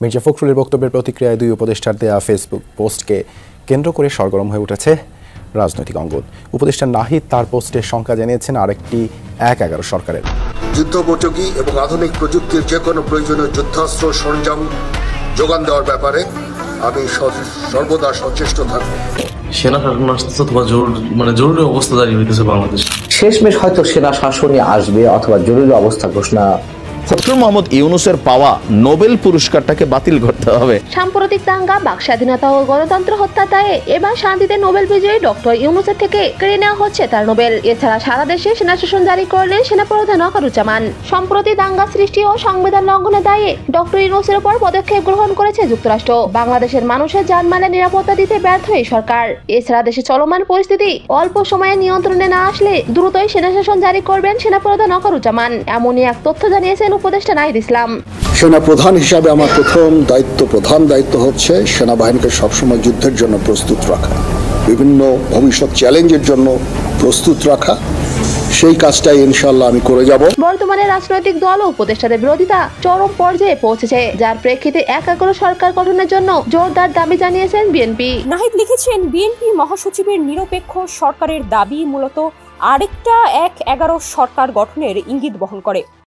মির্জা ফখরুলের বক্তব্যের প্রতিক্রিয়ায় দুই উপদেষ্টার দেয়া ফেসবুক পোস্টকে কেন্দ্র করে সরগরম হয়ে উঠেছে রাজনৈতিক অঙ্গন। উপদেষ্টা নাহিদ তার পোস্টের সংখ্যা জানিয়েছেন আরেকটি ১/১১ সরকারের। যুদ্ধোপযোগী এবং আধুনিক প্রযুক্তির যে কোনো প্রয়োজনীয় যুদ্ধাস্ত্র সরঞ্জাম যোগান দেওয়ার ব্যাপারে আমি সর্বদা সচেষ্ট থাকব। সেনা শাসন আসতেছে অথবা জরুরি অবস্থা জারি হইতেছে বাংলাদেশে। শেষমেশ হয়তো সেনা শাসনই আসবে অথবা জরুরি অবস্থা ঘোষণা। ডক্টর মোহাম্মদ ইউনূসের পাওয়া নোবেল পুরস্কারটাকে বাতিল করতে হবে। সাম্প্রতিক দাঙ্গা, বাক স্বাধীনতা ও গণতন্ত্র হত্যা দায়ে এবার শান্তিতে নোবেল বিজয়ী ডক্টর ইউনূসের থেকে কেড়ে নেওয়া হচ্ছে তার নোবেল। এছাড়া সারা দেশে সেনা শাসন জারি করলেন সেনাপ্রধান ওয়াকারুজ্জামান। সম্প্রতি দাঙ্গা সৃষ্টি ও সংবিধান লঙ্ঘনের দায়ে ডক্টর ইউনূসের উপর পদক্ষেপ গ্রহণ করেছে যুক্তরাষ্ট্র। বাংলাদেশের মানুষের জানমালের নিরাপত্তা দিতে ব্যর্থ এই সরকার। এছাড়া দেশে চলমান পরিস্থিতি অল্প সময়ে নিয়ন্ত্রণে না আসলে দ্রুতই সেনা শাসন জারি করবেন সেনাপ্রধান ওয়াকারুজ্জামান, এমনই এক তথ্য জানিয়েছেন উপদেষ্টা নাহিদ ইসলাম। সেনাপ্রধান হিসাবে আমার প্রধান দায়িত্ব হচ্ছে সেনাবাহিনীকে সবসময় যুদ্ধের জন্য প্রস্তুত রাখা, বিভিন্ন ভবিষ্যৎ চ্যালেঞ্জের জন্য প্রস্তুত রাখা। সেই কাজটাই ইনশাআল্লাহ আমি করে যাব। বর্তমানে রাজনৈতিক দল ও উপদেষ্টাদের বিরোধিতা চরম পর্যায়ে পৌঁছেছে, যার প্রেক্ষিতে ১/১১ সরকার গঠনের জন্য জোরদার দাবি জানিয়েছেন বিএনপি। নাহিদ লিখেছেন, বিএনপি মহাসচিবের নিরপেক্ষ সরকারের দাবি মূলত আরেকটা ১/১১ সরকার গঠনের ইঙ্গিত বহন করে।